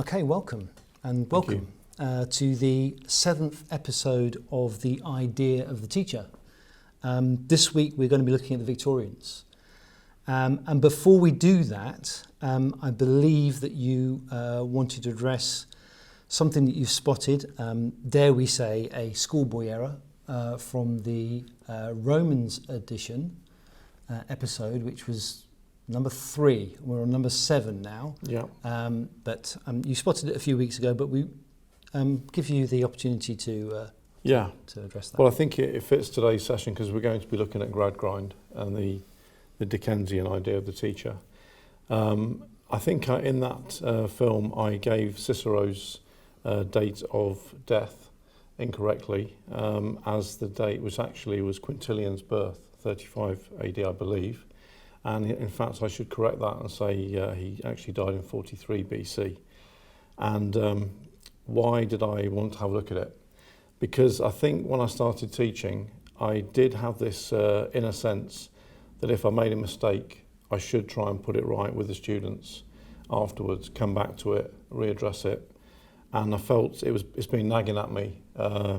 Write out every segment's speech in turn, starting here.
Okay, welcome Thank welcome to the 7th episode of The Idea of the Teacher. This week we're going to be looking at the Victorians. And before we do that, I believe that you wanted to address something that you've spotted, dare we say, a schoolboy error from the Romans edition episode, which was number 3. We're on number 7 now. Yeah. But you spotted it a few weeks ago, but we give you the opportunity to address that. Well, I think it fits today's session because we're going to be looking at Gradgrind and the Dickensian idea of the teacher. I think in that film I gave Cicero's date of death incorrectly, as the date was Quintilian's birth, 35 AD, I believe. And in fact, I should correct that and say he actually died in 43 BC. And why did I want to have a look at it? Because I think when I started teaching, I did have this inner sense that if I made a mistake, I should try and put it right with the students afterwards, come back to it, readdress it. And I felt it's been nagging at me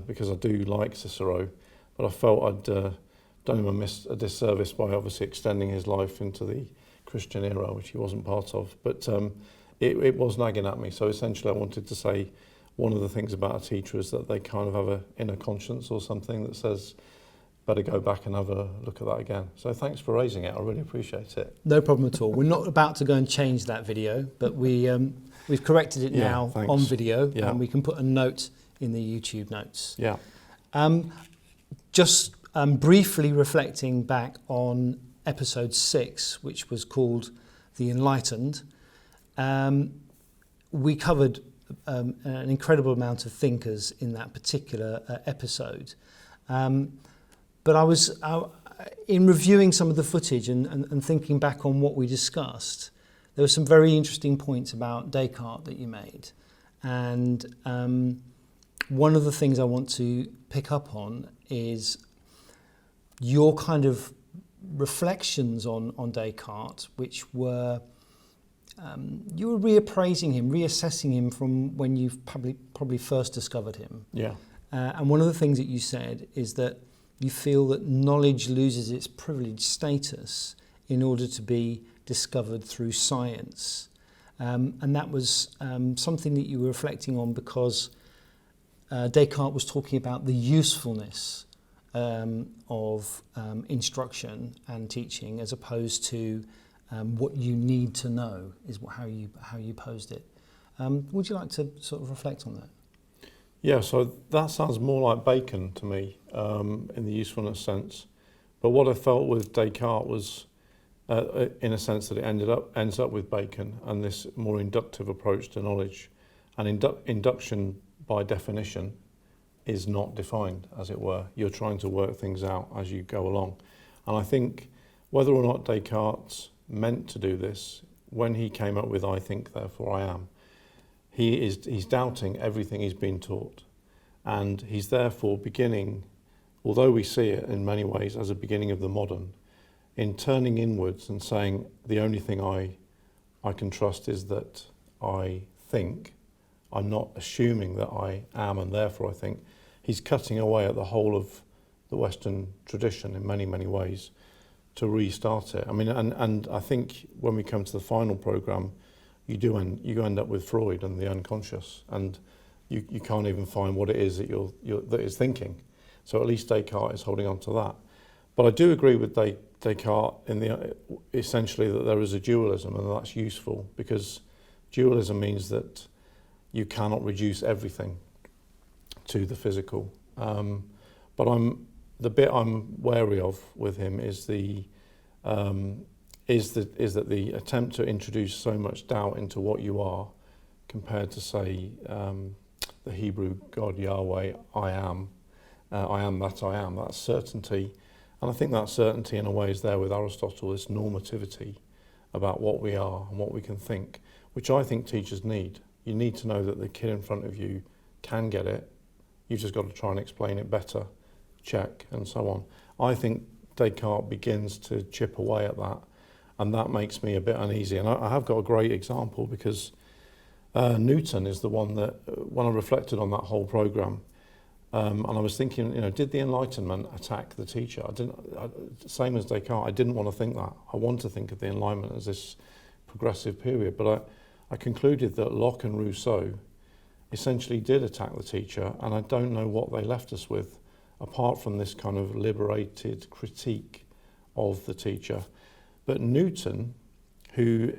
because I do like Cicero, but I felt I'd done him a disservice by obviously extending his life into the Christian era, which he wasn't part of. But it was nagging at me. So essentially I wanted to say one of the things about a teacher is that they kind of have an inner conscience or something that says, better go back and have a look at that again. So thanks for raising it. I really appreciate it. No problem at all. We're not about to go and change that video, but we've corrected it now on video, and we can put a note in the YouTube notes. Yeah. Just briefly reflecting back on episode 6, which was called The Enlightened, we covered an incredible amount of thinkers in that particular episode. But I was, in reviewing some of the footage and thinking back on what we discussed, there were some very interesting points about Descartes that you made. And one of the things I want to pick up on is your kind of reflections on Descartes, which were, you were reappraising him, reassessing him from when you've probably first discovered him. Yeah. And one of the things that you said is that you feel that knowledge loses its privileged status in order to be discovered through science. And that was something that you were reflecting on because Descartes was talking about the usefulness of instruction and teaching as opposed to what you need to know is how you posed it. Would you like to sort of reflect on that? Yeah, so that sounds more like Bacon to me in the usefulness sense. But what I felt with Descartes was, in a sense, that it ends up with Bacon and this more inductive approach to knowledge. And induction, by definition, is not defined, as it were. You're trying to work things out as you go along. And I think whether or not Descartes meant to do this, when he came up with I think, therefore I am, he's doubting everything he's been taught. And he's therefore beginning, although we see it in many ways as a beginning of the modern, in turning inwards and saying the only thing I can trust is that I think. I'm not assuming that I am and therefore I think. He's cutting away at the whole of the Western tradition in many, many ways to restart it. I mean, and I think when we come to the final programme, you end up with Freud and the unconscious, and you can't even find what it is that that is thinking. So at least Descartes is holding on to that. But I do agree with Descartes in essentially that there is a dualism, and that's useful because dualism means that you cannot reduce everything to the physical. But the bit I'm wary of with him is that the attempt to introduce so much doubt into what you are, compared to say the Hebrew God Yahweh, I am that I am. That's certainty, and I think that certainty in a way is there with Aristotle. This normativity about what we are and what we can think, which I think teachers need. You need to know that the kid in front of you can get it. You've just got to try and explain it better, check, and so on. I think Descartes begins to chip away at that, and that makes me a bit uneasy. And I have got a great example because Newton is the one that, when I reflected on that whole programme, and I was thinking, did the Enlightenment attack the teacher? Same as Descartes, I didn't want to think that. I want to think of the Enlightenment as this progressive period, but I concluded that Locke and Rousseau essentially did attack the teacher, and I don't know what they left us with, apart from this kind of liberated critique of the teacher. But Newton, who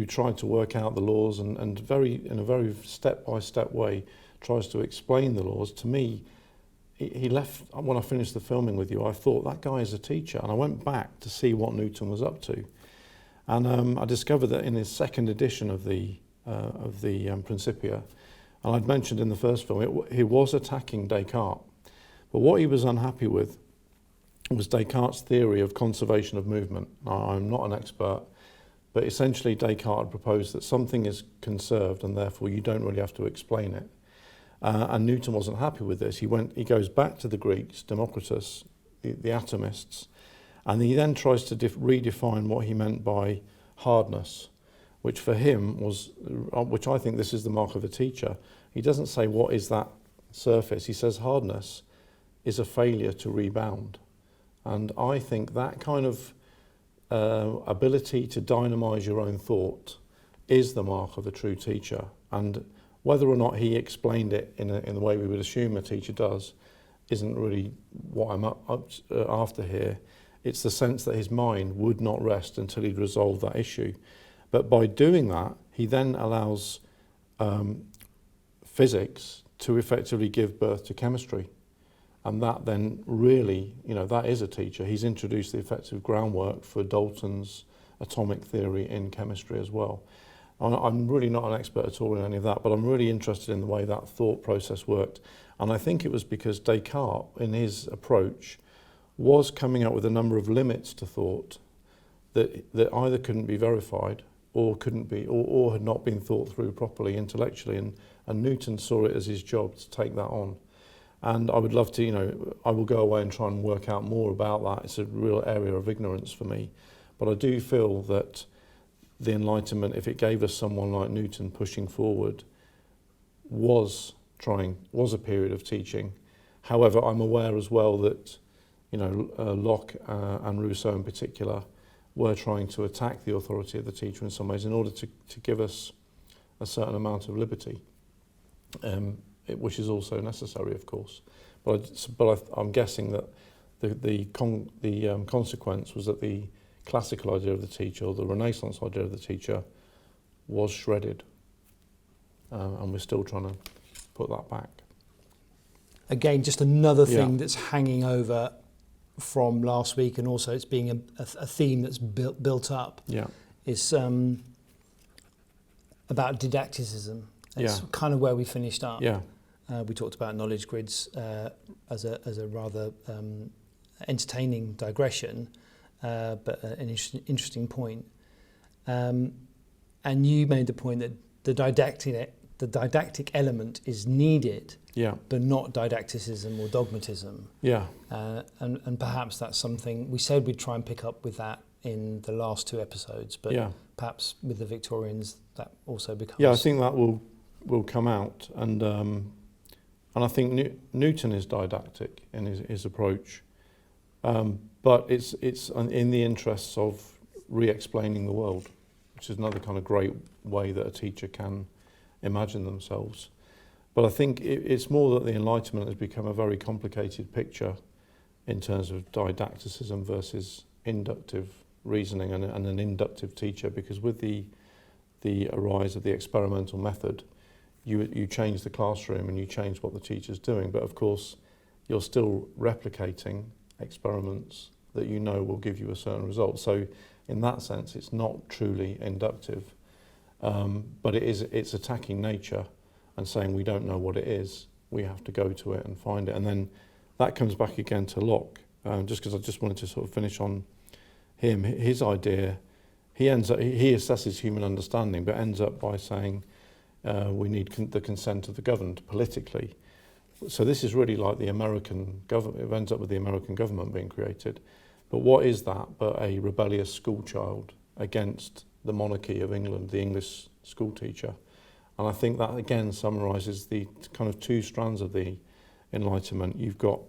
tried to work out the laws and in a very step-by-step way tries to explain the laws, to me, he left, when I finished the filming with you, I thought, that guy is a teacher. And I went back to see what Newton was up to. And I discovered that in his second edition of the Principia, and I'd mentioned in the first film, he was attacking Descartes. But what he was unhappy with was Descartes' theory of conservation of movement. Now, I'm not an expert, but essentially Descartes proposed that something is conserved and therefore you don't really have to explain it. And Newton wasn't happy with this. He goes back to the Greeks, Democritus, the atomists, and he then tries to redefine what he meant by hardness, which for him was, which I think this is the mark of a teacher. He doesn't say what is that surface. He says hardness is a failure to rebound. And I think that kind of ability to dynamise your own thought is the mark of a true teacher. And whether or not he explained it in the way we would assume a teacher does isn't really what I'm after here. It's the sense that his mind would not rest until he'd resolved that issue. But by doing that, he then allows physics to effectively give birth to chemistry. And that then really, that is a teacher. He's introduced the effective groundwork for Dalton's atomic theory in chemistry as well. I'm really not an expert at all in any of that, but I'm really interested in the way that thought process worked. And I think it was because Descartes, in his approach, was coming up with a number of limits to thought that either couldn't be verified or couldn't be, or had not been thought through properly intellectually. And Newton saw it as his job to take that on. And I would love to, I will go away and try and work out more about that. It's a real area of ignorance for me. But I do feel that the Enlightenment, if it gave us someone like Newton pushing forward, was a period of teaching. However, I'm aware as well that, Locke and Rousseau in particular were trying to attack the authority of the teacher in some ways in order to give us a certain amount of liberty. Which is also necessary, of course. But I'm guessing that the consequence was that the classical idea of the teacher, or the Renaissance idea of the teacher, was shredded. And we're still trying to put that back. Again, just another thing that's hanging over from last week, and also it's being a theme that's built up, is about didacticism. That's kind of where we finished up. We talked about knowledge grids as a rather entertaining digression, but an interesting point. And you made the point that the didactic element is needed, but not didacticism or dogmatism. And perhaps that's something we said we'd try and pick up with that in the last two episodes, but perhaps with the Victorians that also becomes. I think that will come out, and I think Newton is didactic in his approach, but it's in the interests of re-explaining the world, which is another kind of great way that a teacher can imagine themselves. But I think it's more that the Enlightenment has become a very complicated picture in terms of didacticism versus inductive reasoning and an inductive teacher, because with the rise of the experimental method, you change the classroom and you change what the teacher's doing, but of course you're still replicating experiments that will give you a certain result. So in that sense it's not truly inductive, but it's attacking nature and saying we don't know what it is, we have to go to it and find it. And then that comes back again to Locke, just because I just wanted to sort of finish on him. His idea, he assesses human understanding, but ends up by saying we need the consent of the governed politically. So this is really like the American government. It ends up with the American government being created. But what is that but a rebellious schoolchild against the monarchy of England, the English school teacher? And I think that again summarises the kind of two strands of the Enlightenment. You've got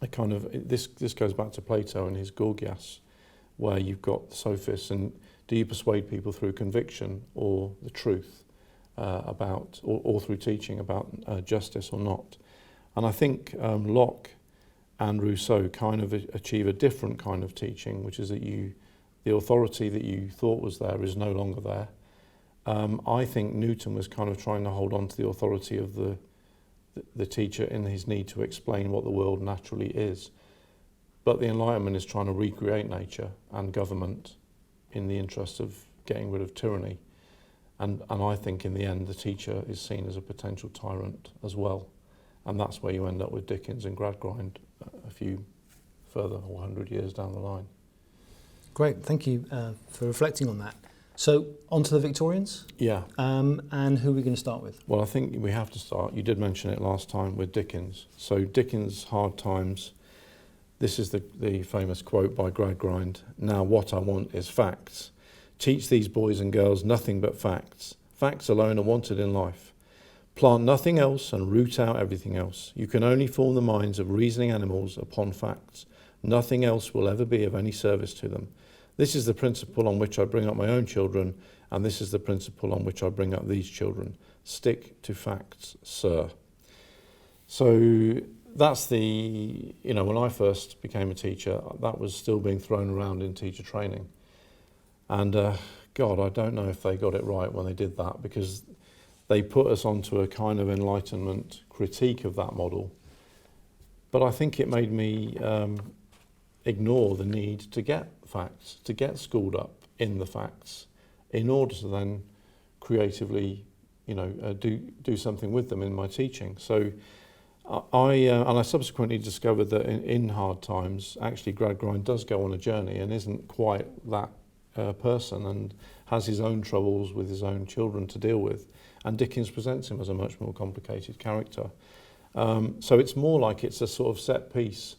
a kind of, this goes back to Plato and his Gorgias, where you've got the sophists, and do you persuade people through conviction or the truth about, or through teaching about justice or not? And I think Locke and Rousseau kind of achieve a different kind of teaching, which is that the authority that you thought was there is no longer there. I think Newton was kind of trying to hold on to the authority of the teacher in his need to explain what the world naturally is. But the Enlightenment is trying to recreate nature and government in the interest of getting rid of tyranny. And I think in the end the teacher is seen as a potential tyrant as well. And that's where you end up with Dickens and Gradgrind a few further, or 100 years down the line. Great, thank you for reflecting on that. So, on to the Victorians? Yeah. And who are we going to start with? Well, I think we have to start, you did mention it last time, with Dickens. So Dickens' Hard Times, this is the famous quote by Gradgrind: "Now what I want is facts. Teach these boys and girls nothing but facts. Facts alone are wanted in life. Plant nothing else and root out everything else. You can only form the minds of reasoning animals upon facts. Nothing else will ever be of any service to them. This is the principle on which I bring up my own children, and this is the principle on which I bring up these children. Stick to facts, sir." So that's when I first became a teacher, that was still being thrown around in teacher training. And God, I don't know if they got it right when they did that, because they put us onto a kind of Enlightenment critique of that model. But I think it made me ignore the need to get facts, to get schooled up in the facts, in order to then creatively, do something with them in my teaching. So I subsequently discovered that in Hard Times, actually Gradgrind does go on a journey and isn't quite that person, and has his own troubles with his own children to deal with. And Dickens presents him as a much more complicated character. So it's more like it's a sort of set piece.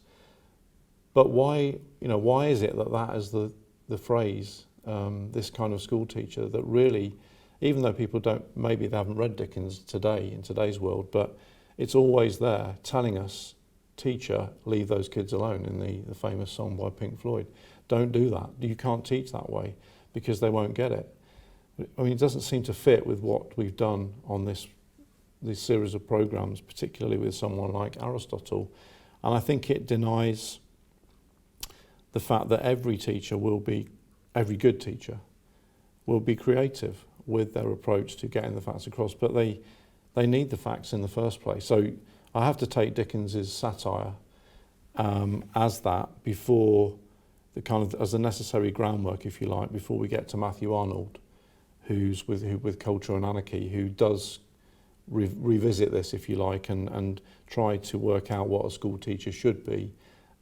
But why is it that is the phrase, this kind of school teacher, that really, even though people maybe they haven't read Dickens today, in today's world, but it's always there telling us, teacher, leave those kids alone, in the famous song by Pink Floyd. Don't do that. You can't teach that way, because they won't get it. I mean, it doesn't seem to fit with what we've done on this series of programs, particularly with someone like Aristotle. And I think it denies the fact that every good teacher will be creative with their approach to getting the facts across, but they need the facts in the first place. So I have to take Dickens's satire as that before as the necessary groundwork, if you like, before we get to Mathew Arnold, who's with Culture and Anarchy, who does revisit this, if you like, and try to work out what a school teacher should be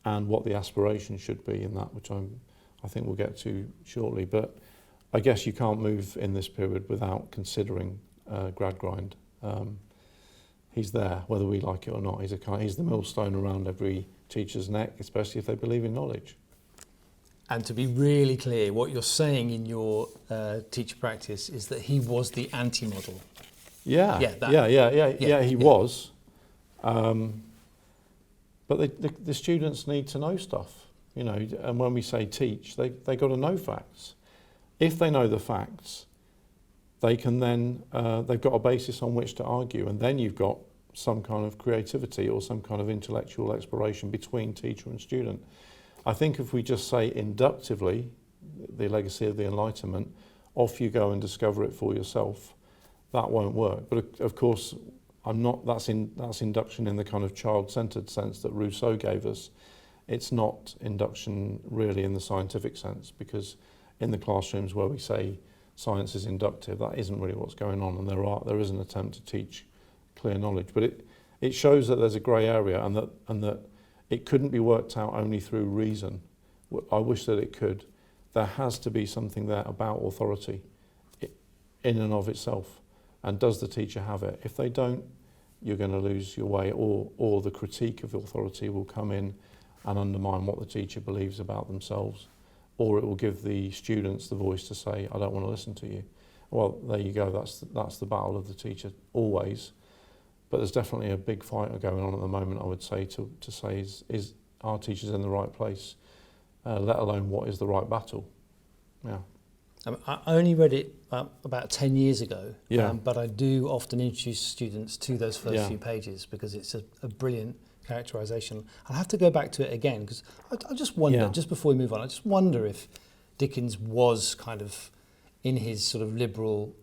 and what the aspiration should be in that, which I think we'll get to shortly. But I guess you can't move in this period without considering Gradgrind. He's there, whether we like it or not. He's the millstone around every teacher's neck, especially if they believe in knowledge. And to be really clear, what you're saying in your teacher practice is that he was the anti-model. Yeah, he was. But the students need to know stuff, and when we say teach, they got to know facts. If they know the facts, they can then, they've got a basis on which to argue, and then you've got some kind of creativity or some kind of intellectual exploration between teacher and student. I think if we just say inductively, the legacy of the Enlightenment, off you go and discover it for yourself, that won't work. But of course, that's induction in the kind of child-centered sense that Rousseau gave us. It's not induction really in the scientific sense, because in the classrooms where we say science is inductive, that isn't really what's going on, and there is an attempt to teach clear knowledge. But it shows that there's a grey area, and that it couldn't be worked out only through reason. I wish that it could. There has to be something there about authority in and of itself. And does the teacher have it? If they don't, you're going to lose your way, or the critique of authority will come in and undermine what the teacher believes about themselves, or it will give the students the voice to say, I don't want to listen to you. well, there you go. That's the battle of the teacher always. But there's definitely a big fight going on at the moment, I would say, to say is our teachers in the right place, let alone what is the right battle. Yeah. I only read it about 10 years ago, Yeah. but I do often introduce students to those first Yeah. few pages because it's a brilliant characterisation. I'll have to go back to it again because I just wonder, Yeah. just before we move on, I just wonder if Dickens was kind of, in his sort of liberal,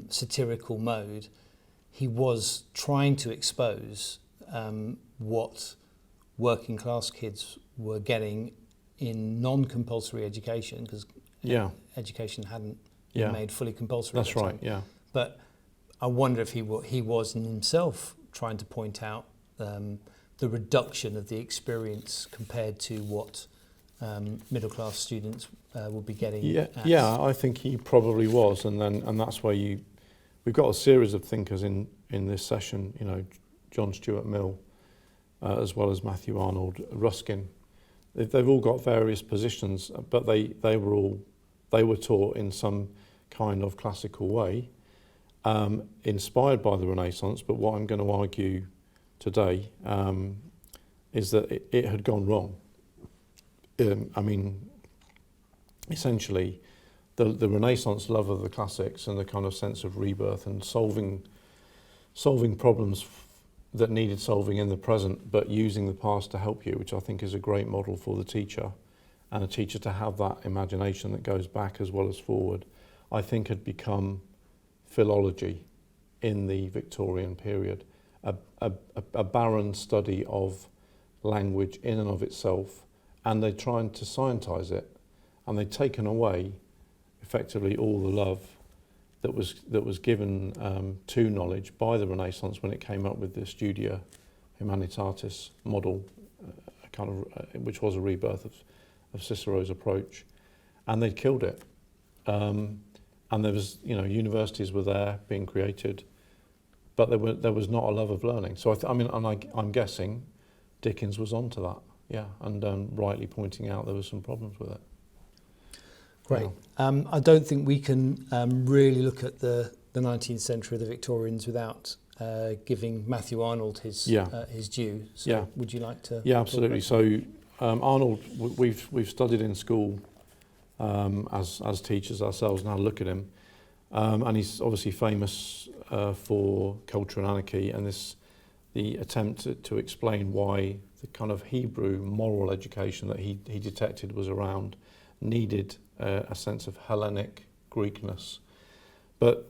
satirical mode, he was trying to expose what working class kids were getting in non-compulsory education, because Yeah. education hadn't Yeah. been made fully compulsory. That's at that right. time. Yeah. But I wonder if he was in himself trying to point out the reduction of the experience compared to what middle class students would be getting. Yeah. at. Yeah. I think he probably was, and that's where we've got a series of thinkers in this session. You know, John Stuart Mill, as well as Mathew Arnold, Ruskin. They've all got various positions, but they were taught in some kind of classical way, inspired by the Renaissance. But what I'm going to argue today is that it had gone wrong. I mean, essentially, the Renaissance love of the classics and the kind of sense of rebirth and solving problems that needed solving in the present, but using the past to help you, which I think is a great model for the teacher, and a teacher to have that imagination that goes back as well as forward, I think had become philology in the Victorian period, a barren study of language in and of itself, and they're trying to scientise it, and they'd taken away effectively all the love that was given to knowledge by the Renaissance when it came up with the Studia Humanitatis model, which was a rebirth of Cicero's approach, and they'd killed it. And there was, universities were there being created, but there was not a love of learning. So I'm guessing Dickens was onto that, yeah, and rightly pointing out there were some problems with it. Great. I don't think we can really look at the 19th century, the Victorians, without giving Mathew Arnold his due. So Yeah. would you like to? Yeah, absolutely. So Arnold, we've studied in school as teachers ourselves. Now look at him, and he's obviously famous for Culture and Anarchy, and the attempt to explain why the kind of Hebrew moral education that he detected was around needed a sense of Hellenic Greekness. But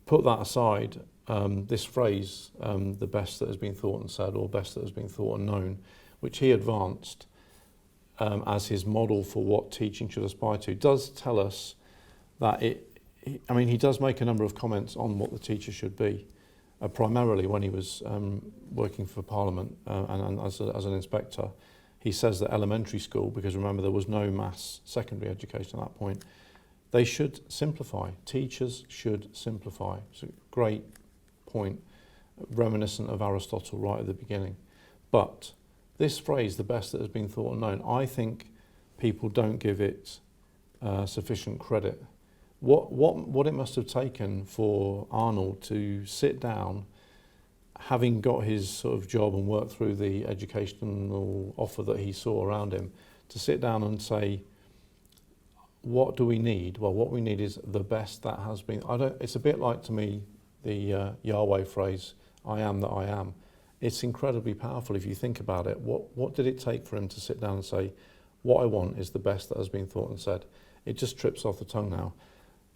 put that aside, this phrase, the best that has been thought and said, or best that has been thought and known, which he advanced as his model for what teaching should aspire to, does tell us that he does make a number of comments on what the teacher should be, primarily when he was working for Parliament and as an inspector. He says that elementary school, because remember there was no mass secondary education at that point, they should simplify. Teachers should simplify. It's a great point, reminiscent of Aristotle right at the beginning. But this phrase, the best that has been thought and known, I think people don't give it sufficient credit. What it must have taken for Arnold to sit down, having got his sort of job and work through the educational offer that he saw around him, to sit down and say, what do we need? Well, what we need is the best that has been. It's a bit like, to me, the Yahweh phrase, I am that I am. It's incredibly powerful if you think about it. What did it take for him to sit down and say, what I want is the best that has been thought and said? It just trips off the tongue now.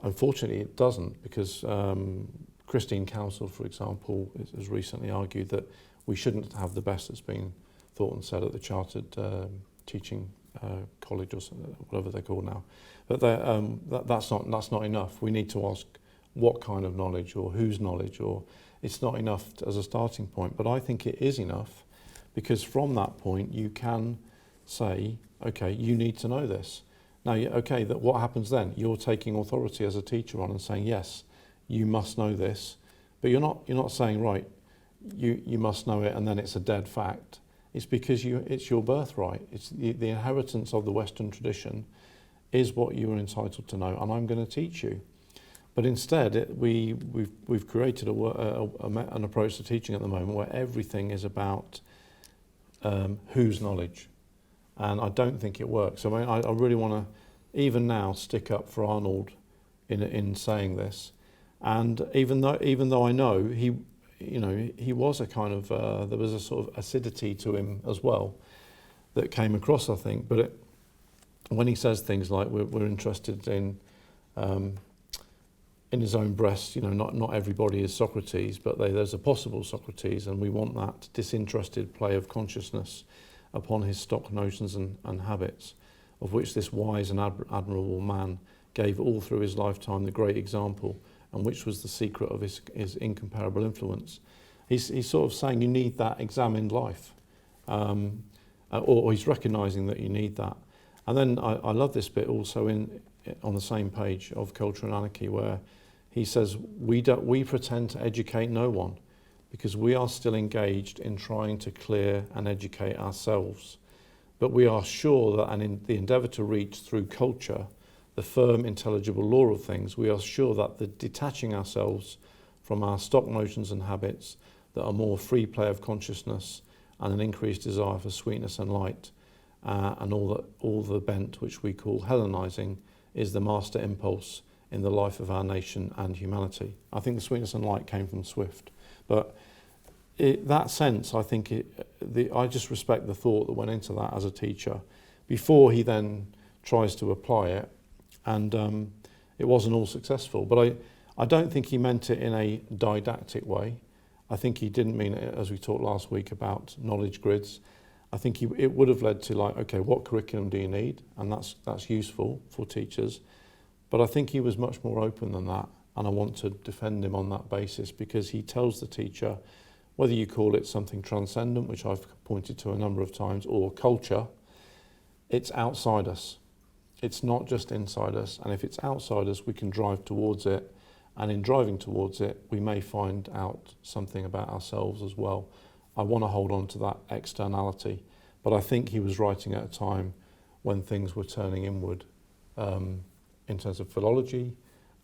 Unfortunately, it doesn't, because Christine Counsel, for example, has recently argued that we shouldn't have the best that's been thought and said at the Chartered Teaching College, or whatever they're called now. But that's not enough. We need to ask what kind of knowledge, or whose knowledge, or it's not enough as a starting point. But I think it is enough, because from that point you can say, okay, you need to know this. Now, okay, what happens then? You're taking authority as a teacher on and saying, yes, you must know this, but you're not saying, right, you must know it and then it's a dead fact. It's because it's your birthright. It's the inheritance of the Western tradition is what you are entitled to know, and I'm going to teach you. But instead, we've created an approach to teaching at the moment where everything is about whose knowledge, and I don't think it works. I mean, I really want to, even now, stick up for Arnold in saying this. And even though I know he was a kind of there was a sort of acidity to him as well that came across, I think. But when he says things like we're interested in his own breast, not everybody is Socrates, but there's a possible Socrates, and we want that disinterested play of consciousness upon his stock notions and habits, of which this wise and admirable man gave all through his lifetime the great example, and which was the secret of his incomparable influence. He's sort of saying you need that examined life, or he's recognising that you need that. And then I love this bit also on the same page of Culture and Anarchy, where he says we pretend to educate no one, because we are still engaged in trying to clear and educate ourselves. But we are sure that, and in the endeavour to reach through culture the firm, intelligible law of things, we are sure that the detaching ourselves from our stock notions and habits that are more free play of consciousness and an increased desire for sweetness and light, and all the bent which we call Hellenizing, is the master impulse in the life of our nation and humanity. I think the sweetness and light came from Swift, but that sense, I think I just respect the thought that went into that as a teacher before he then tries to apply it, and it wasn't all successful. But I don't think he meant it in a didactic way. I think he didn't mean it, as we talked last week, about knowledge grids. I think it would have led to, like, okay, what curriculum do you need? And that's useful for teachers. But I think he was much more open than that, and I want to defend him on that basis, because he tells the teacher, whether you call it something transcendent, which I've pointed to a number of times, or culture, it's outside us. It's not just inside us, and if it's outside us, we can drive towards it, and in driving towards it, we may find out something about ourselves as well. I want to hold on to that externality, but I think he was writing at a time when things were turning inward, in terms of philology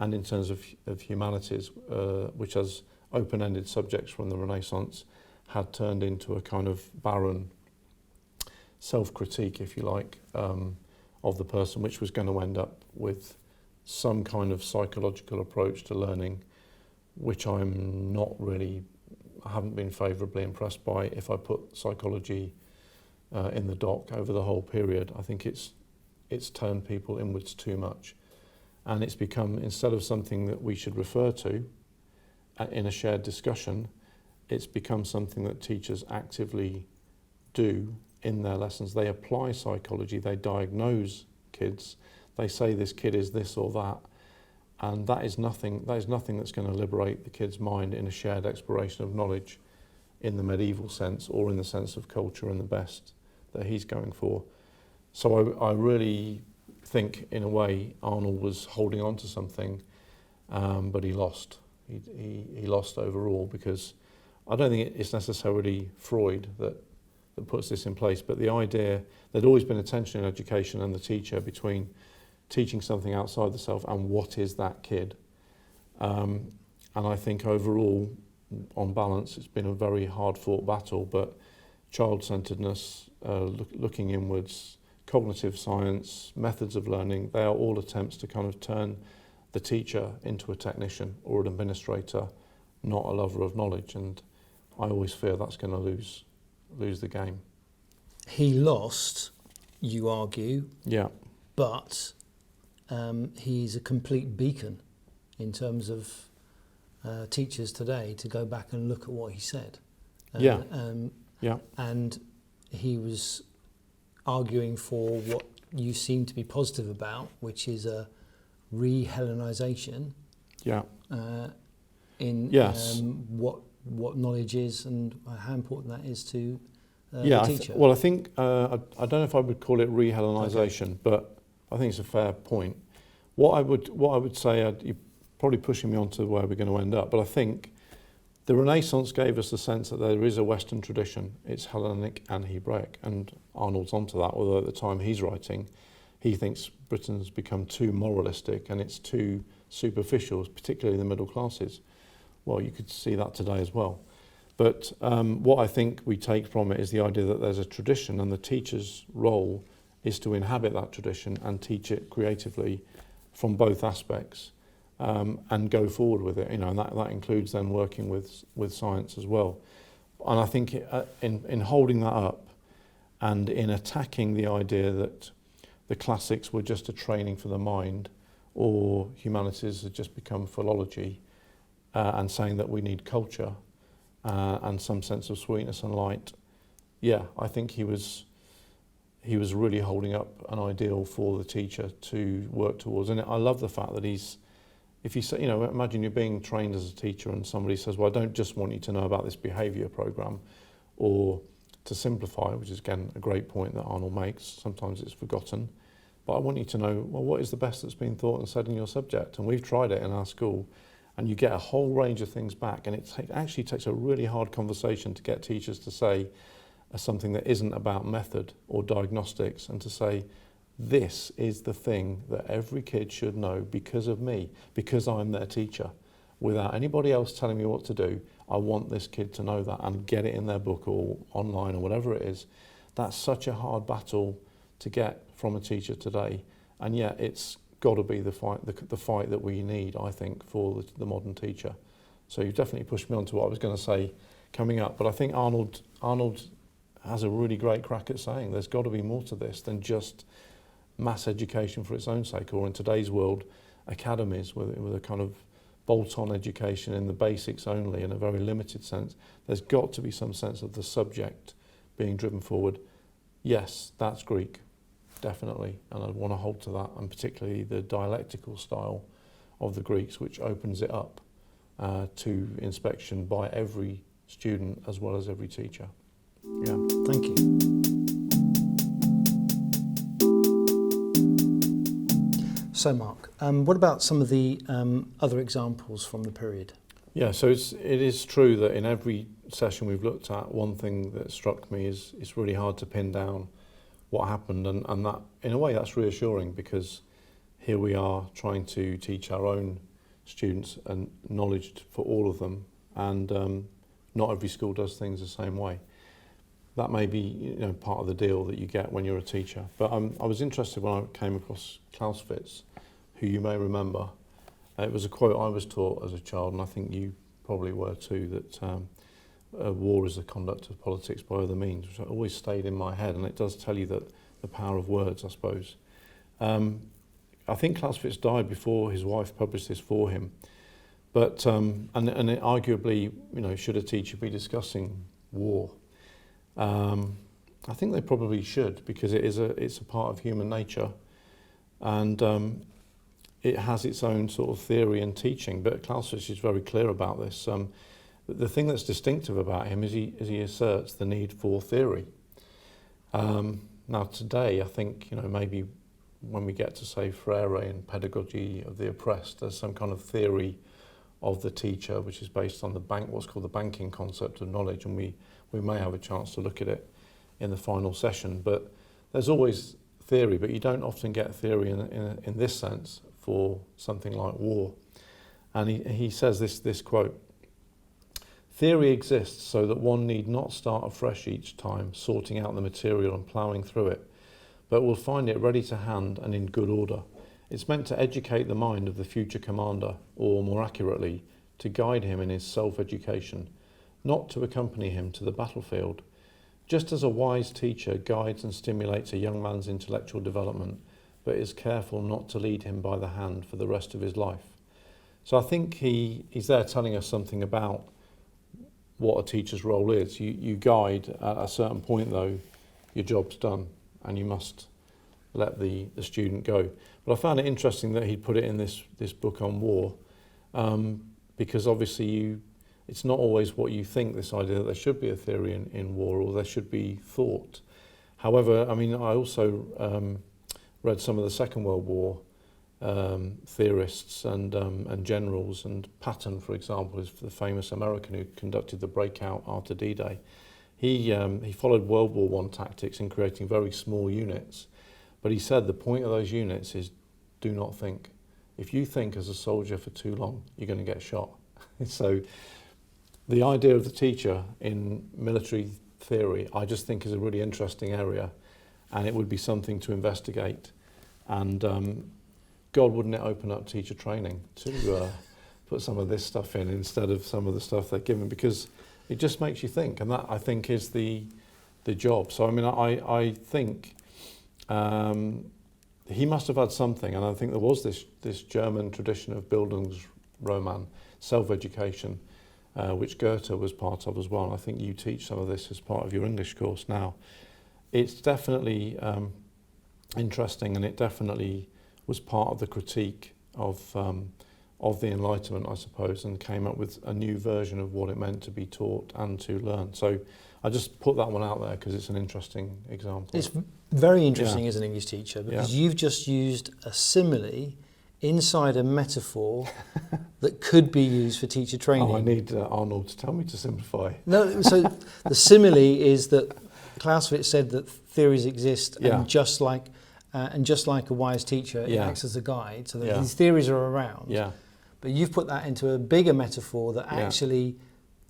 and in terms of humanities, which as open-ended subjects from the Renaissance had turned into a kind of barren self-critique, if you like, of the person, which was going to end up with some kind of psychological approach to learning, which I haven't been favourably impressed by. If I put psychology in the dock over the whole period, I think it's turned people inwards too much. And it's become, instead of something that we should refer to in a shared discussion, it's become something that teachers actively do in their lessons. They apply psychology, they diagnose kids, they say this kid is this or that, and that is nothing that's going to liberate the kid's mind in a shared exploration of knowledge in the medieval sense, or in the sense of culture and the best that he's going for. So I really think, in a way, Arnold was holding on to something, but he lost. He lost overall, because I don't think it's necessarily Freud that puts this in place, but the idea there'd always been a tension in education and the teacher between teaching something outside the self and what is that kid. And I think overall, on balance, it's been a very hard-fought battle, but child-centeredness, looking inwards, cognitive science, methods of learning, they are all attempts to kind of turn the teacher into a technician or an administrator, not a lover of knowledge. And I always fear that's going to lose the game. He lost, you argue. Yeah. But he's a complete beacon in terms of teachers today to go back and look at what he said. Yeah. And he was arguing for what you seem to be positive about, which is a re-Hellenization. Yeah. In yes. What knowledge is and how important that is to the teacher. I think I don't know if I would call it re-Hellenization, but I think it's a fair point. What I would say, you're probably pushing me on to where we're going to end up, but I think the Renaissance gave us the sense that there is a Western tradition. It's Hellenic and Hebraic, and Arnold's onto that, although at the time he's writing, he thinks Britain's become too moralistic and it's too superficial, particularly in the middle classes. Well, you could see that today as well. But what I think we take from it is the idea that there's a tradition, and the teacher's role is to inhabit that tradition and teach it creatively from both aspects, and go forward with it. And that includes then working with science as well. And I think in holding that up and in attacking the idea that the classics were just a training for the mind, or humanities had just become philology, and saying that we need culture and some sense of sweetness and light. Yeah, I think he was really holding up an ideal for the teacher to work towards. And I love the fact that if you say, imagine you're being trained as a teacher and somebody says, well, I don't just want you to know about this behaviour programme, or to simplify, which is again a great point that Arnold makes, sometimes it's forgotten, but I want you to know, well, what is the best that's been thought and said in your subject? And we've tried it in our school, and you get a whole range of things back, and it actually takes a really hard conversation to get teachers to say something that isn't about method or diagnostics, and to say, this is the thing that every kid should know because of me, because I'm their teacher. Without anybody else telling me what to do, I want this kid to know that, and get it in their book or online or whatever it is. That's such a hard battle to get from a teacher today, and yet it's got to be the fight that we need, I think, for the modern teacher. So you've definitely pushed me on to what I was going to say coming up, but I think Arnold has a really great crack at saying there's got to be more to this than just mass education for its own sake, or in today's world, academies with a kind of bolt-on education in the basics only, in a very limited sense. There's got to be some sense of the subject being driven forward. Yes, that's Greek, definitely, and I want to hold to that, and particularly the dialectical style of the Greeks, which opens it up to inspection by every student as well as every teacher. Yeah. Thank you. So, Mark, what about some of the other examples from the period? Yeah, so it is true that in every session we've looked at, one thing that struck me is it's really hard to pin down what happened, and that, in a way, that's reassuring, because here we are trying to teach our own students and knowledge for all of them, and not every school does things the same way. That may be part of the deal that you get when you're a teacher. But I was interested when I came across Clausewitz, who you may remember. It was a quote I was taught as a child, and I think you probably were too, that war is the conduct of politics by other means, which always stayed in my head, and it does tell you that the power of words, I suppose. I think Clausewitz died before his wife published this for him, but and it arguably, should a teacher be discussing war? I think they probably should, because it's a part of human nature, and it has its own sort of theory and teaching. But Clausewitz is very clear about this. The thing that's distinctive about him is he asserts the need for theory. Now today, I think maybe when we get to say Freire and pedagogy of the oppressed, there's some kind of theory of the teacher which is based on what's called the banking concept of knowledge, and we may have a chance to look at it in the final session. But there's always theory, but you don't often get theory in this sense for something like war. And he says this quote: "Theory exists so that one need not start afresh each time, sorting out the material and ploughing through it, but will find it ready to hand and in good order. It's meant to educate the mind of the future commander, or more accurately, to guide him in his self-education, not to accompany him to the battlefield. Just as a wise teacher guides and stimulates a young man's intellectual development, but is careful not to lead him by the hand for the rest of his life." So I think he's there telling us something about what a teacher's role is. You guide. At a certain point, though, your job's done, and you must let the student go. But I found it interesting that he put it in this book on war, because obviously it's not always what you think, this idea that there should be a theory in war, or there should be thought. However, I also read some of the Second World War theorists and generals, and Patton, for example, is the famous American who conducted the breakout after D-Day. He followed World War I tactics in creating very small units, but he said the point of those units is do not think. if you think as a soldier for too long, you're going to get shot. So the idea of the teacher in military theory, I just think is a really interesting area, and it would be something to investigate. And God, wouldn't it open up teacher training to put some of this stuff in instead of some of the stuff they're given, because it just makes you think, and that I think is the job. So I mean, I think he must have had something, and I think there was this German tradition of Bildungsroman, self-education, which Goethe was part of as well. And I think you teach some of this as part of your English course now. It's definitely interesting, and it definitely was part of the critique of the Enlightenment, I suppose, and came up with a new version of what it meant to be taught and to learn. So I just put that one out there because it's an interesting example. It's very interesting as an English teacher, because you've just used a simile inside a metaphor that could be used for teacher training. Oh, I need Arnold to tell me to simplify. No, so the simile is that Clausewitz said that theories exist, and just like a wise teacher, it acts as a guide, so that these theories are around. Yeah. But you've put that into a bigger metaphor that actually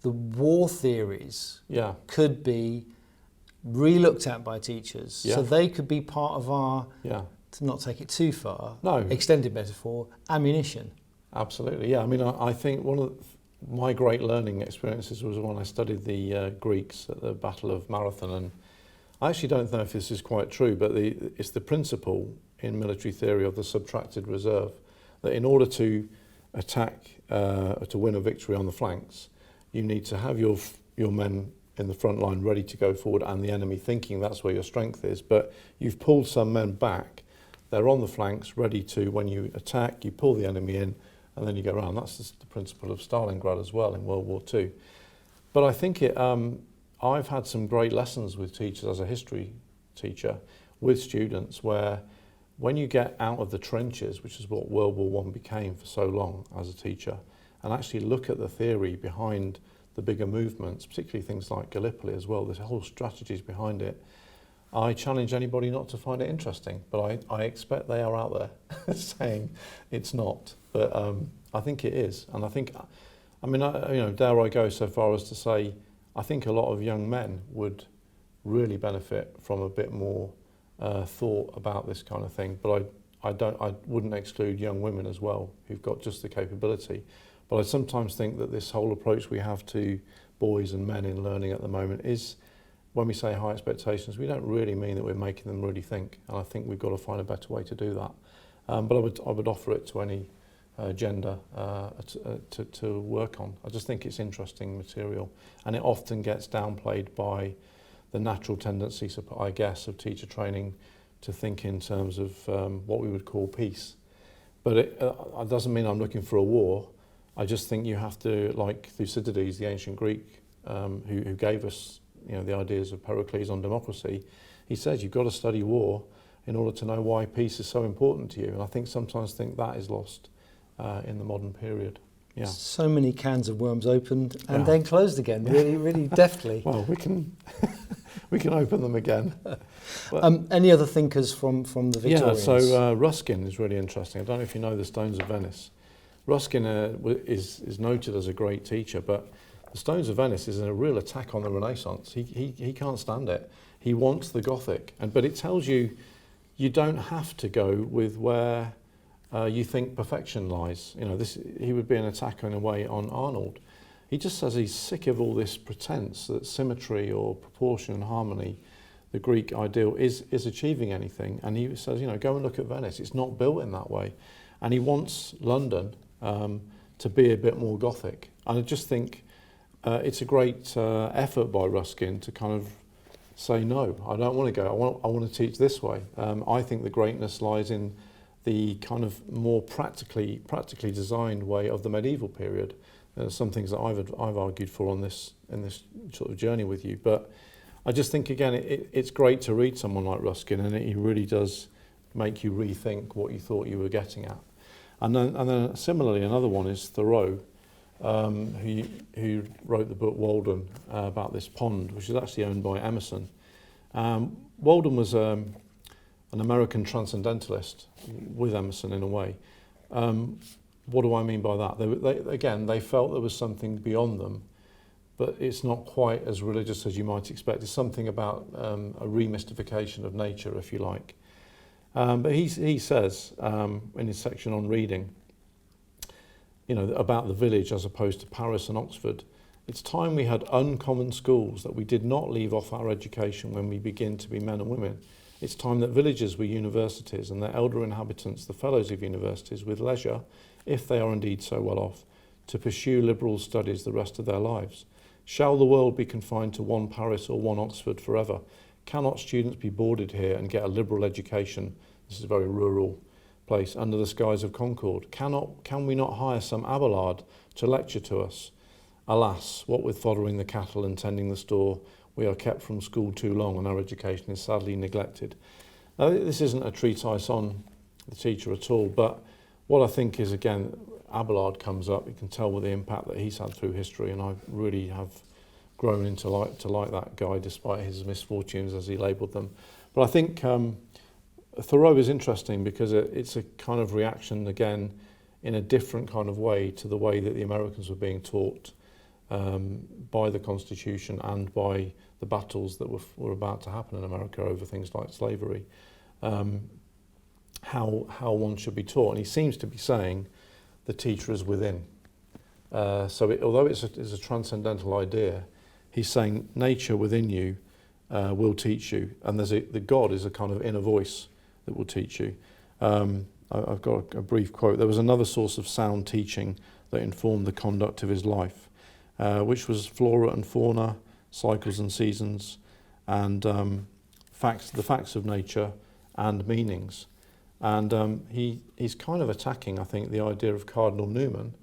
the war theories could be re-looked at by teachers, so they could be part of our, to not take it too far, extended metaphor, ammunition. Absolutely, yeah. I mean, I think one of my great learning experiences was when I studied the Greeks at the Battle of Marathon, and I actually don't know if this is quite true, but it's the principle in military theory of the subtracted reserve, that in order to attack, to win a victory on the flanks, you need to have your men in the front line ready to go forward, and the enemy thinking that's where your strength is. But you've pulled some men back, they're on the flanks ready to, when you attack, you pull the enemy in, and then you go around. That's just the principle of Stalingrad as well in World War II. But I think I've had some great lessons with teachers as a history teacher, with students, where when you get out of the trenches, which is what World War I became for so long as a teacher, and actually look at the theory behind the bigger movements, particularly things like Gallipoli as well, there's whole strategies behind it. I challenge anybody not to find it interesting, but I expect they are out there saying it's not. But I think it is, and I think, I mean, dare I go so far as to say, I think a lot of young men would really benefit from a bit more thought about this kind of thing. But I wouldn't exclude young women as well who've got just the capability. But I sometimes think that this whole approach we have to boys and men in learning at the moment is, when we say high expectations, we don't really mean that we're making them really think. And I think we've got to find a better way to do that. But I would offer it to any gender to work on. I just think it's interesting material, and it often gets downplayed by the natural tendency, I guess, of teacher training to think in terms of what we would call peace. But it doesn't mean I'm looking for a war. I just think you have to, like Thucydides, the ancient Greek, who gave us the ideas of Pericles on democracy, he says you've got to study war in order to know why peace is so important to you. And I think sometimes that is lost in the modern period. Yeah. So many cans of worms opened and then closed again, really, really deftly. Well, we can open them again. But, any other thinkers from the Victorians? Yeah, so Ruskin is really interesting. I don't know if you know the Stones of Venice. Ruskin is noted as a great teacher, but the Stones of Venice is a real attack on the Renaissance. He can't stand it. He wants the Gothic, but it tells you don't have to go with where you think perfection lies. He would be an attack in a way on Arnold. He just says he's sick of all this pretense that symmetry or proportion and harmony, the Greek ideal, is achieving anything. And he says, go and look at Venice. It's not built in that way. And he wants London to be a bit more Gothic. And I just think it's a great effort by Ruskin to kind of say, no, I don't want to go. I want to teach this way. I think the greatness lies in the kind of more practically designed way of the medieval period. Some things that I've argued for in this sort of journey with you. But I just think, again, it's great to read someone like Ruskin, and he really does make you rethink what you thought you were getting at. And then similarly, another one is Thoreau, who wrote the book Walden about this pond, which is actually owned by Emerson. Walden was an American transcendentalist with Emerson in a way. What do I mean by that? They felt there was something beyond them, but it's not quite as religious as you might expect. It's something about a remystification of nature, if you like. But he says in his section on reading, about the village as opposed to Paris and Oxford, it's time we had uncommon schools, that we did not leave off our education when we begin to be men and women. It's time that villages were universities, and their elder inhabitants, the fellows of universities, with leisure, if they are indeed so well off, to pursue liberal studies the rest of their lives. Shall the world be confined to one Paris or one Oxford forever? Cannot students be boarded here and get a liberal education? This is a very rural place, under the skies of Concord. Can we not hire some Abelard to lecture to us? Alas, what with foddering the cattle and tending the store, we are kept from school too long, and our education is sadly neglected. Now, this isn't a treatise on the teacher at all, but what I think is, again, Abelard comes up. You can tell with the impact that he's had through history, and I really have grown into like that guy despite his misfortunes, as he labelled them. But I think Thoreau is interesting because it's a kind of reaction, again, in a different kind of way to the way that the Americans were being taught by the Constitution and by the battles that were about to happen in America over things like slavery, how one should be taught. And he seems to be saying the teacher is within. Although it's a transcendental idea, he's saying nature within you will teach you, and the God is a kind of inner voice that will teach you. I've got a brief quote. There was another source of sound teaching that informed the conduct of his life, which was flora and fauna, cycles and seasons, and the facts of nature and meanings. And he's kind of attacking, I think, the idea of Cardinal Newman,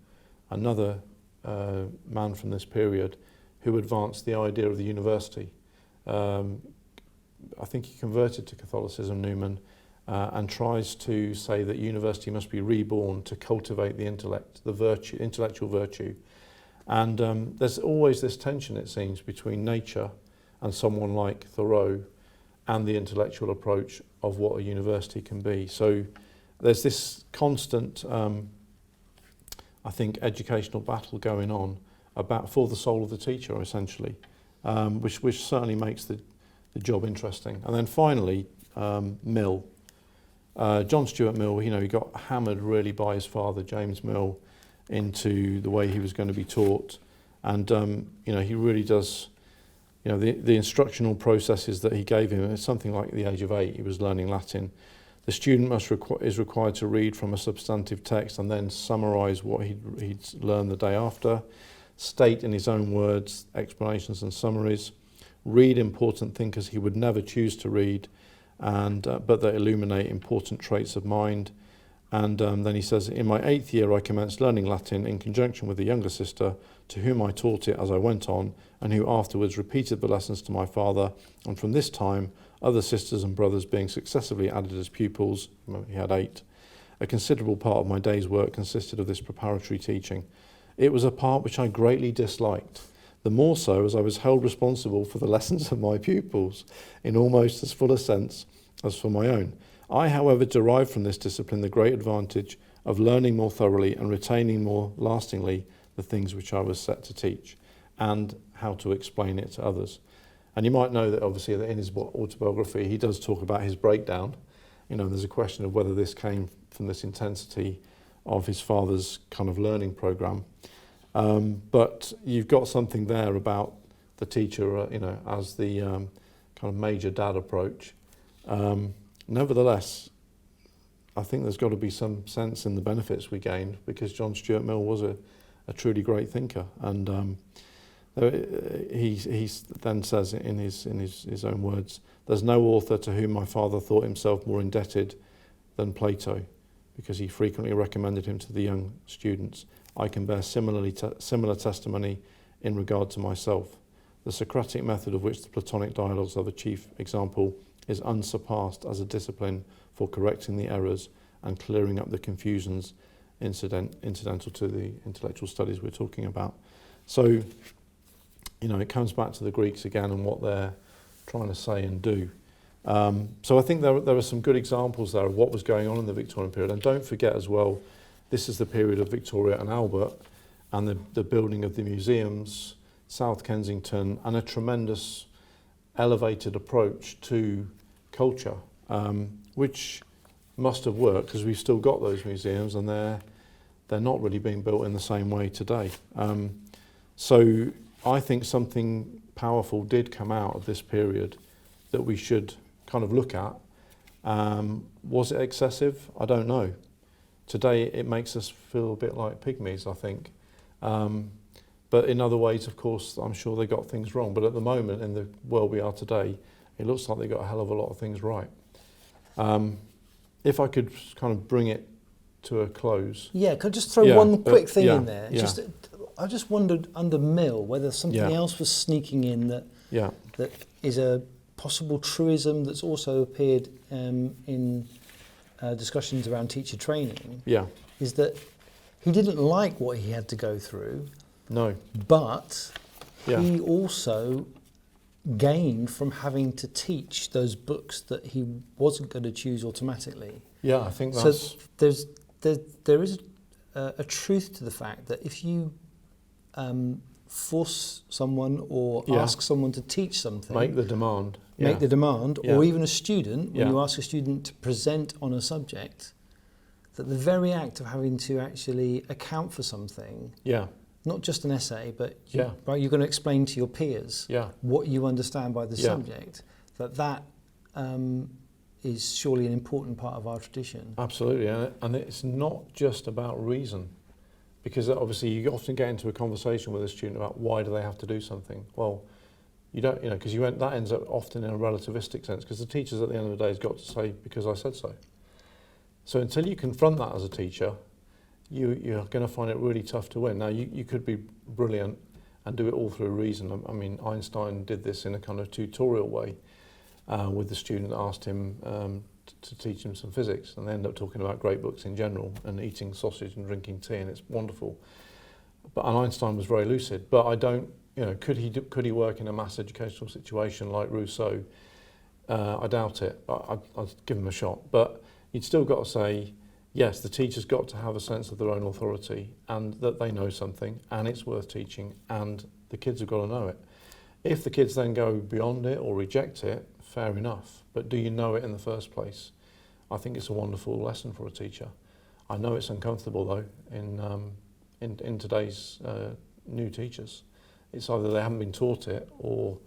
another man from this period, who advanced the idea of the university. I think he converted to Catholicism, Newman, and tries to say that university must be reborn to cultivate the intellect, the virtue, intellectual virtue. And there's always this tension, it seems, between nature and someone like Thoreau and the intellectual approach of what a university can be. So there's this constant, I think, educational battle going on for the soul of the teacher, essentially, which certainly makes the job interesting. And then finally, Mill. John Stuart Mill, he got hammered really by his father, James Mill, into the way he was going to be taught. And, he really does, the instructional processes that he gave him, it's something like at the age of 8, he was learning Latin. The student is required to read from a substantive text and then summarise what he'd learned the day after, state in his own words explanations and summaries, read important thinkers he would never choose to read, and but that illuminate important traits of mind. And then he says, in my 8th year I commenced learning Latin in conjunction with a younger sister, to whom I taught it as I went on, and who afterwards repeated the lessons to my father, and from this time other sisters and brothers being successively added as pupils, he had 8, a considerable part of my day's work consisted of this preparatory teaching. It was a part which I greatly disliked, the more so as I was held responsible for the lessons of my pupils in almost as full a sense as for my own. I, however, derived from this discipline the great advantage of learning more thoroughly and retaining more lastingly the things which I was set to teach, and how to explain it to others. And you might know that obviously that in his autobiography he does talk about his breakdown. There's a question of whether this came from this intensity of his father's kind of learning program. But you've got something there about the teacher, as the kind of major dad approach. Nevertheless, I think there's got to be some sense in the benefits we gained, because John Stuart Mill was a truly great thinker. And he then says in his own words, there's no author to whom my father thought himself more indebted than Plato, because he frequently recommended him to the young students. I can bear similar testimony in regard to myself. The Socratic method, of which the Platonic dialogues are the chief example, is unsurpassed as a discipline for correcting the errors and clearing up the confusions incidental to the intellectual studies we're talking about. So, it comes back to the Greeks again and what they're trying to say and do. So I think there are some good examples there of what was going on in the Victorian period. And don't forget as well, this is the period of Victoria and Albert and the building of the museums, South Kensington, and a tremendous elevated approach to culture, which must have worked because we've still got those museums and they're not really being built in the same way today. So I think something powerful did come out of this period that we should kind of look at. Was it excessive? I don't know. Today it makes us feel a bit like pygmies, I think. But in other ways, of course, I'm sure they got things wrong. But at the moment, in the world we are today, it looks like they got a hell of a lot of things right. If I could kind of bring it to a close. Yeah, could I just throw one quick thing in there? Yeah. I just wondered under Mill whether something else was sneaking in that is a possible truism that's also appeared in discussions around teacher training. Yeah. Is that he didn't like what he had to go through. No. But he also gained from having to teach those books that he wasn't going to choose automatically. Yeah, I think that's... So there is a truth to the fact that if you force someone or ask someone to teach something... Make the demand. Or even a student, when you ask a student to present on a subject, that the very act of having to actually account for something... Not just an essay, but you're going to explain to your peers what you understand by the subject, that is surely an important part of our tradition. Absolutely, and it's not just about reason, because obviously you often get into a conversation with a student about why do they have to do something. Well, you don't, because that ends up often in a relativistic sense, because the teachers at the end of the day has got to say, because I said so. So until you confront that as a teacher, you're going to find it really tough to win. Now, you could be brilliant and do it all through reason. I mean, Einstein did this in a kind of tutorial way with the student that asked him to teach him some physics, and they end up talking about great books in general and eating sausage and drinking tea, and it's wonderful. And Einstein was very lucid, but I don't, could he work in a mass educational situation like Rousseau? I doubt it. I'd give him a shot, but you'd still got to say, yes, the teacher's got to have a sense of their own authority and that they know something and it's worth teaching, and the kids have got to know it. If the kids then go beyond it or reject it, fair enough. But do you know it in the first place? I think it's a wonderful lesson for a teacher. I know it's uncomfortable though in today's new teachers. It's either they haven't been taught it or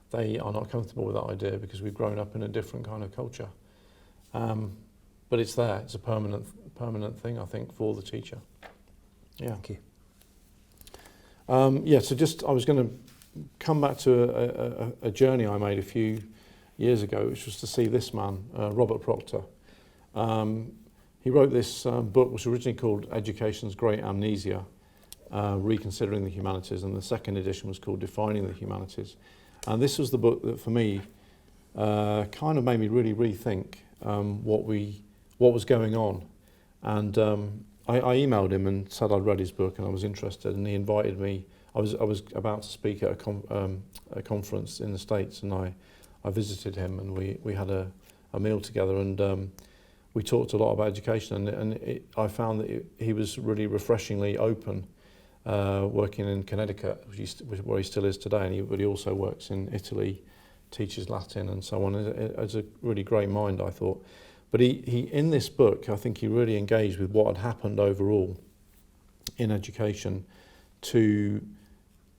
they are not comfortable with that idea because we've grown up in a different kind of culture. But it's there. It's a permanent thing, I think, for the teacher. Yeah. Thank you. So I was going to come back to a journey I made a few years ago, which was to see this man, Robert Proctor. He wrote this book, which was originally called Education's Great Amnesia, Reconsidering the Humanities, and the second edition was called Defining the Humanities. And this was the book that, for me, kind of made me really rethink what was going on. And I emailed him and said I'd read his book and I was interested, and he invited me. I was about to speak at a conference in the States, and I visited him, and we had a meal together, and we talked a lot about education, and I found that he was really refreshingly open, working in Connecticut, where he still is today, but he also works in Italy, teaches Latin and so on. It's a really great mind, I thought. But he in this book, I think he really engaged with what had happened overall in education to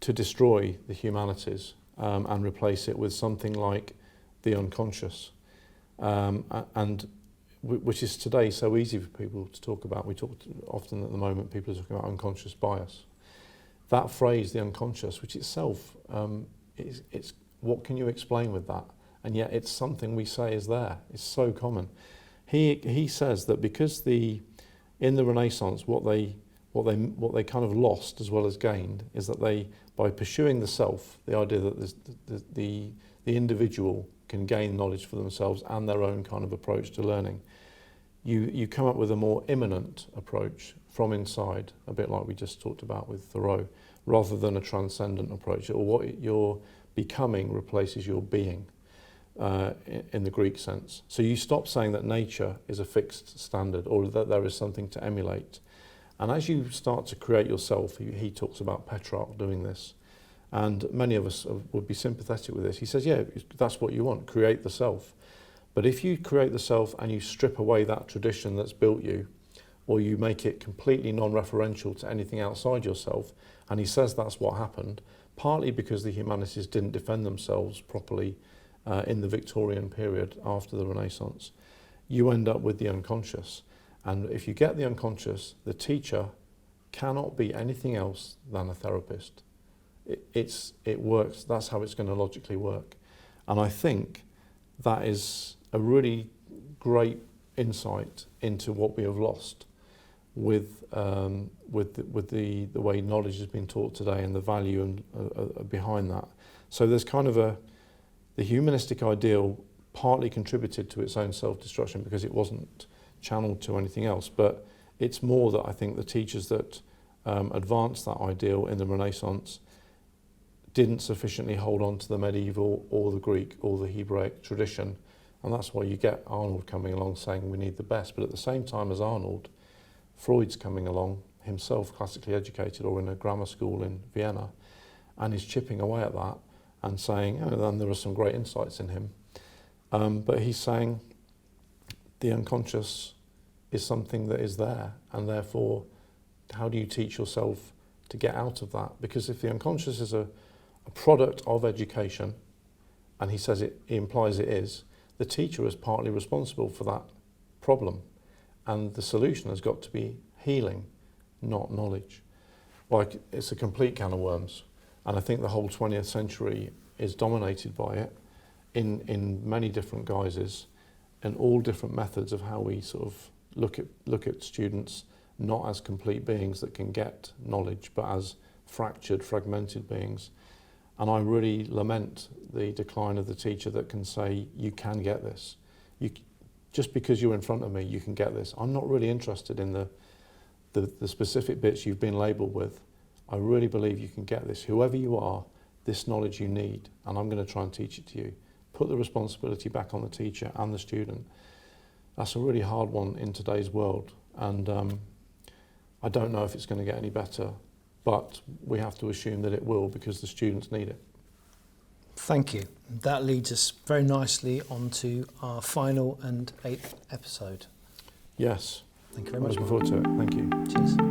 destroy the humanities and replace it with something like the unconscious, and which is today so easy for people to talk about. We talk often at the moment, people are talking about unconscious bias. That phrase, the unconscious, which itself, it's what can you explain with that? And yet it's something we say is there. It's so common. He says that because in the Renaissance, what they kind of lost as well as gained is that by pursuing the self, the idea that the individual can gain knowledge for themselves and their own kind of approach to learning, you come up with a more immanent approach from inside, a bit like we just talked about with Thoreau, rather than a transcendent approach, or what you're becoming replaces your being. In the Greek sense. So you stop saying that nature is a fixed standard or that there is something to emulate, And as you start to create yourself, he talks about Petrarch doing this, and many of us would be sympathetic with this. He says, yeah, that's what you want, create the self. But if you create the self and you strip away that tradition that's built you, or you make it completely non-referential to anything outside yourself, and he says that's what happened, partly because the humanities didn't defend themselves properly in the Victorian period after the Renaissance, you end up with the unconscious. And if you get the unconscious, the teacher cannot be anything else than a therapist. It works, that's how it's going to logically work. And I think that is a really great insight into what we have lost with the way knowledge has been taught today and the value behind that. So there's kind of the humanistic ideal partly contributed to its own self-destruction because it wasn't channeled to anything else, but it's more that I think the teachers that advanced that ideal in the Renaissance didn't sufficiently hold on to the medieval or the Greek or the Hebraic tradition, and that's why you get Arnold coming along saying we need the best. But at the same time as Arnold, Freud's coming along, himself classically educated or in a grammar school in Vienna, and he's chipping away at that and saying, oh, then there are some great insights in him. But he's saying the unconscious is something that is there, and therefore how do you teach yourself to get out of that? Because if the unconscious is a product of education, and he says he implies it is, the teacher is partly responsible for that problem, and the solution has got to be healing, not knowledge. Like, it's a complete can of worms, and I think the whole 20th century is dominated by it in many different guises and all different methods of how we sort of look at students not as complete beings that can get knowledge, but as fractured, fragmented beings. And I really lament the decline of the teacher that can say, you can get this. Just because you're in front of me, you can get this. I'm not really interested in the specific bits you've been labelled with. I really believe you can get this. Whoever you are, this knowledge you need, and I'm going to try and teach it to you. Put the responsibility back on the teacher and the student. That's a really hard one in today's world, and I don't know if it's going to get any better, but we have to assume that it will because the students need it. Thank you. That leads us very nicely onto our final and 8th episode. Yes. Thank you very much. Looking forward to it. Thank you. Cheers.